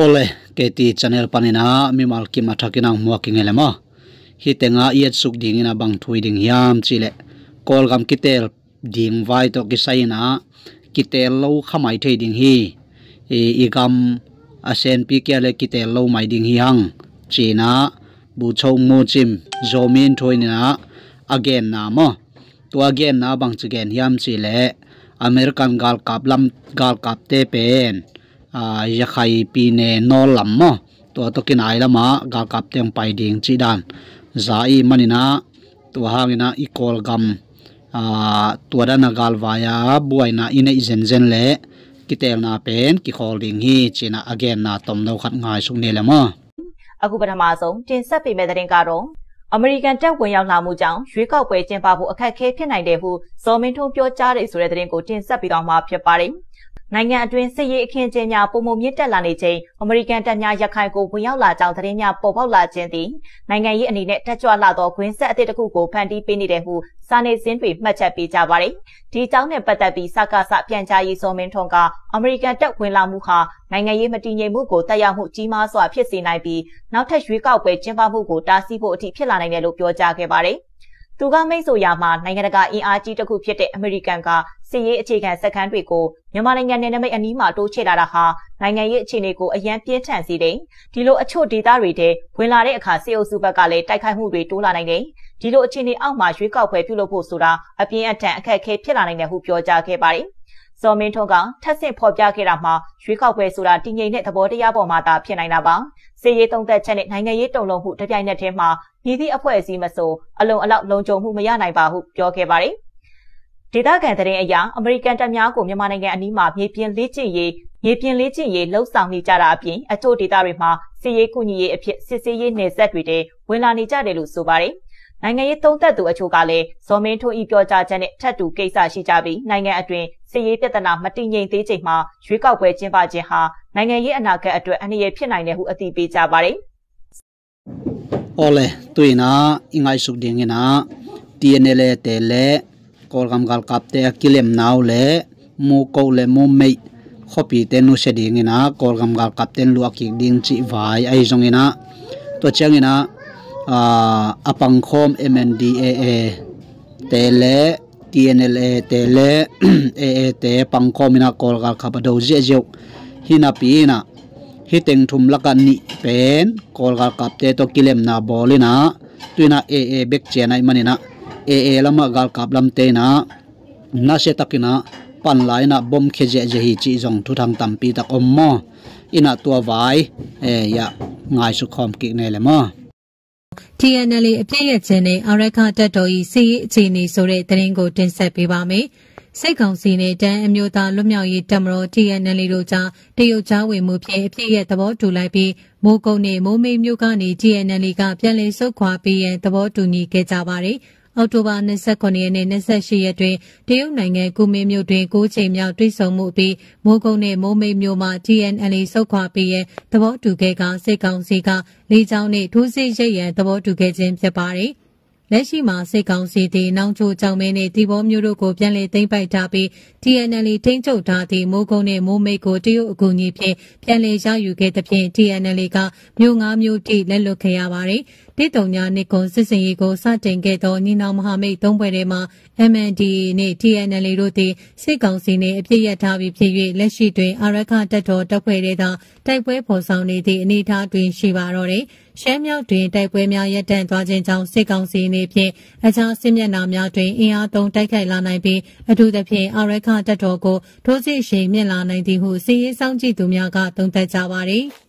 ole keti channel panina mi malki mathakinang muaking elema hitenga iet suk ding ina bang thui ding hiam chile kolgam kitel ding vai to kisaina kitel lo khamai thei ding hi igam asen pi kyale kitel lo mai ding hi hang china bu chou mo chim zomin thoina again na mo to again na bang chigen hiam chile American gal kap te pen yakhai pi ne no lam mo to kinai lama gal kap teng pai ding chi dan zai manina to hangina ikol gam to dana gal vaya buaina ina izen le kitel na pen ki holding hi china again na tom no khat ngai sung ne lama အခုပထမဆုံးတင်ဆက်ပေးမယ့်သတင်းကတော့အမေရိကန်တပ်ဝင်ရောက်လာမှုကြောင့်ရွေးကောက်ပွဲကျင်းပဖို့အခက်အခဲဖြစ်နိုင်တယ်ဟုဇော်မင်းထွန်းပြောကြားတဲ့ဆိုတဲ့သတင်းကိုတင်ဆက်ပေးသွားမှာဖြစ်ပါတယ်။နိုင်ငံအတွင်းစစ်ရေးအခင်းကျင်းများပုံမှန်မြင့်တက်လာနေချိန်အမေရိကန်တပ်များရခိုင်ကိုဝင်ရောက်လာကြောင်းသတင်းများပေါ်ပေါက်လာခြင်းသည်နိုင်ငံရေးအနေနဲ့တက်ကြွလာသောခွင်းဆက်အသစ်တစ်ခုကိုဖန်တီးပေးနေတယ်ဟုစာနေစင်းတွေမှတ်ချက်ပေးကြပါတယ်။ဒီအကြောင်းနဲ့ပတ်သက်ပြီးစကားပြန်ကြားရေးဇော်မင်းထွန်းကအမေရိကန်တပ်ဝင်လာမှုဟာနိုင်ငံရေးမတည်ငြိမ်မှုကိုတက်ရောက်မှုကြီးမားစွာဖြစ်စေနိုင်ပြီးနောက်ထပ်ရွေးကောက်ပွဲကျင်းပမှုကိုတားဆီးဖို့အထိဖြစ်လာနိုင်တယ်လို့ပြောကြားခဲ့ပါတယ်။သူကမိတ်ဆိုရာမှာနိုင်ငံတကာအင်အားကြီးတစ်ခုဖြစ်တဲ့အမေရိကန်ကစစ်ရေးအခြေခံစခန်းတွေကိုမြန်မာနိုင်ငံနယ်နိမိတ်အနီးမှာတိုးချဲ့လာတာဟာနိုင်ငံရေးအခြေအနေကိုအယံပြင်းထန်စေတယ်။ဒီလိုအချို့ဒေသတွေထဲဝင်လာတဲ့အခါစစ်အုပ်စုဘက်ကလည်းတိုက်ခိုက်မှုတွေတိုးလာနိုင်တယ်။ဒီလိုအခြေအနေအောက်မှာရွေးကောက်ပွဲပြုလုပ်ဖို့ဆိုတာအပြင်းအထန်အခက်အခဲဖြစ်လာနိုင်တယ်ဟုပြောကြားခဲ့ပါတယ်။ဇော်မင်းထွန်းကထပ်ဆင့်ဖော်ပြခဲ့တာမှာရွေးကောက်ပွဲဆိုတာတည်ငြိမ်တဲ့သဘောတရားပေါ်မှာသာဖြစ်နိုင်တာပါ။စစ်ရေးသုံးသက်ချက်နဲ့နိုင်ငံရေးတုံ့လုံမှုတပြိုင်နက်တည်းမှာပြည်သည့်အဖွဲ့အစည်းမဆိုအလုံအလောက်လုံခြုံမှုမရနိုင်ပါဟုပြောခဲ့ပါတယ်။ဒေသခံသတင်းအရအမေရိကန်တပ်များကိုမြန်မာနိုင်ငံအနီးမှာမြေပြင်လေ့ကျင့်ရေးလှုပ်ဆောင်နေကြတာအပြင်အချို့ဒေသတွေမှာစစ်ရေးကူညီရေးအဖြစ်စစ်ဆေးရေးနယ်စပ်တွေထဲဝင်လာနေကြတယ်လို့ဆိုပါတယ်။နိုင်ငံရေးသုံးသက်သူအချို့ကလည်းဇော်မင်းထွန်းဤပြောကြားချက်နဲ့ထပ်တူကိစ္စရှိကြပြီးနိုင်ငံအတွင်းစစ်ရေးပြဿနာမတည်ငြိမ်သေးချိန်မှာရွေးကောက်ပွဲကျင်းပခြင်းဟာနိုင်ငံရေးအနာဂတ်အတွက်အန္တရာယ်ဖြစ်နိုင်တယ်ဟုအသိပေးကြပါတယ်။ ole tuina ingai suk dingina TNL tele kolgam gal kapte kilem naw le mu ko le mu mei khopi te nu se dingina kolgam gal kapten lu akik ding chi vai ai zongina to changina apang khom MNDAA tele TNL tele AA te pangkhomina kolgal khabado je je hina pina hiteng thum lakan ni pen kolgal kapte to kilem na bolina tuina AA bek chenai manina AA lama gal kap lam te na na se takina pan laina bom kheje je hi chi jong thu thang tampi tak ommo ina tua vai ya ngai su khom ki ne le mo TNL အပြည့်ရဲ့ခြင်းနဲ့အာရခတပ်တော်၏စီးရေးအခြေအနေဆိုတဲ့သတင်းကိုတင်ဆက်ပေးပါမယ်။စိတ်ကောင်စီနဲ့တန်းအမျိုးသားလွတ်မြောက်ရေးတပ်မတော် TNL တို့ကြားတရုတ်ကြားဝင်မှုဖြင့်အပြည့်ရဲ့သဘောတူလိုက်ပြီးမိုးကုတ်နဲ့မိုးမိတ်မြို့ကနေ TNL ကပြန်လည်ဆုတ်ခွာပေးရန်သဘောတူညီခဲ့ကြပါတယ်။အောက်တိုဘာ29ရက်နဲ့28ရက်တွင်တရုတ်နိုင်ငံကူမင်းမြို့တွင်9ချိန်မြောက်တွေ့ဆုံမှုပြီးမိုးကုတ်နဲ့မိုးမိတ်မြို့မှ TNL ဆုတ်ခွာပေးရန်သဘောတူခဲ့ကစိတ်ကောင်စီကလေကြောင်းနှင့်ထိုးစစ်ရိပ်ရန်သဘောတူခဲ့ခြင်းဖြစ်ပါတယ်။လက်ရှိမှာစိတ်ကောင်းစီသည်နောင်ချိုကြောင်မင်းနဲ့တီဘောမျိုးတို့ကိုပြန်လည်သိမ်းပိုက်ထားပြီး TNL ထိန်းချုပ်ထားသည့်မိုးကုန်းနဲ့မိုးမိတ်ကိုတရုတ်အကူအညီဖြင့်ပြန်လည်ရယူခဲ့သဖြင့် TNL ကမြို့9မြို့တိလက်လွတ်ခဲ့ရပါတယ်။တိတုံညာနေကွန်စစ်စင်ရေးကိုစတင်ခဲ့သောညီနောင်မဟာမိတ်၃ဘွဲ့ထဲမှာ MNDAA နဲ့ TNL တို့သည်စိတ်ကောင်းစီနှင့်အပြည့်ရထားပြီးဖြစ်၍လက်ရှိတွင်အာရခတပ်တော်တပ်ဖွဲ့တွေကတိုက်ပွဲဖော်ဆောင်နေသည့်အနေအထားတွင်ရှိပါတော့တယ်။ရှမ်းမြောက်တွင်တိုက်ပွဲများရပ်တန့်သွားခြင်းကြောင့်စစ်ကောင်စီအနေဖြင့်အခြားစစ်မျက်နှာများတွင်အင်အားသုံးတိုက်ခိုက်လာနိုင်ပြီးအထူးသဖြင့်အာရခတပ်တော်ကိုထိုးစစ်ရှိန်မြင့်လာနိုင်သည်ဟုစစ်ရေးစောင့်ကြည့်သူများကသုံးသပ်ကြပါသည်။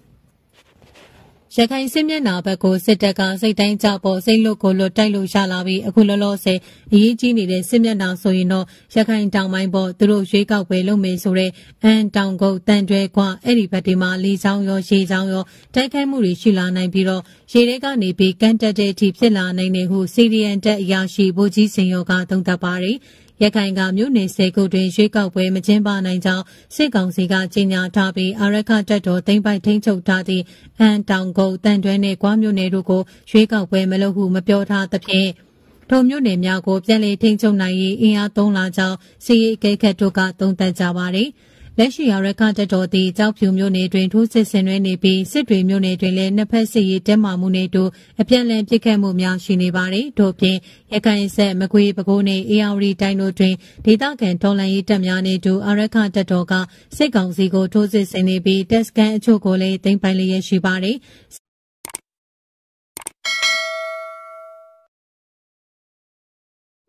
ရခိုင်စစ်မျက်နှာဘက်ကိုစစ်တပ်ကစိတ်တိုင်းကြပေါ်စိတ်လွတ်ကိုလွတ်တိုက်လို့ရလာပြီးအခုလောလောဆယ်အရေးကြီးနေတဲ့စစ်မျက်နှာဆိုရင်တော့ရခိုင်တောင်ပိုင်းပေါ်သူတို့ရွေးကောက်ပွဲလုပ်မယ်ဆိုတဲ့အန်တောင်ကုတ်တန်တွဲကွာအဲ့ဒီဘက်ဒီမှာလေချောင်းရောရေချောင်းရောတိုက်ခိုက်မှုတွေရှိလာနိုင်ပြီးတော့ရေထဲကနေပြီးကန့်တက်တဲ့အထိဖြစ်လာနိုင်တယ်ဟုစီရီယန်တပ်အရာရှိဗိုလ်ကြီးစင်ရောကသုံးသပ်ပါတယ်ရခိုင်ကမြို့နယ်10ခုတွင်ရွေးကောက်ပွဲမကျင်းပနိုင်ကြောင်းစစ်ကောင်စီကကြေညာထားပြီးအာရခတပ်တော်သိမ်းပိုက်ထိန်းချုပ်ထားသည့်အန်တောင်ကုတ်တန်တွဲနှင့်ကွာမြို့နယ်တို့ကိုရွေးကောက်ပွဲမလုပ်ဟုမပြောထားသဖြင့်ထိုမြို့နယ်များကိုပြန်လည်ထိန်းချုပ်နိုင်ရေးအင်အားသုံးလာကြောင်းစီရေးအကဲခတ်တို့ကသုံးသပ်ကြပါသည် လက်ရှိအာရခတပ်တော်သည်ကြောက်ဖြူမြို့နယ်တွင်ထိုးစစ်ဆင်နွှဲနေပြီးစစ်တွေမြို့နယ်တွင်လည်းနှစ်ဖက်စစ်ရေးတဲမာမှုနဲ့တူအပြန်အလှန်ပစ်ခတ်မှုများရှိနေပါတယ်။ထို့ပြင်ရခိုင်ဆက်မကွေးပဲခူးနဲ့အေရဝတီတိုင်းတို့တွင်ဒေသခံတော်လှန်ရေးတပ်များနဲ့တူအာရခတပ်တော်ကစစ်ကောင်စီကိုထိုးစစ်ဆင်နေပြီးတပ်စခန်းအချို့ကိုလည်းသိမ်းပိုက်လျက်ရှိပါတယ်။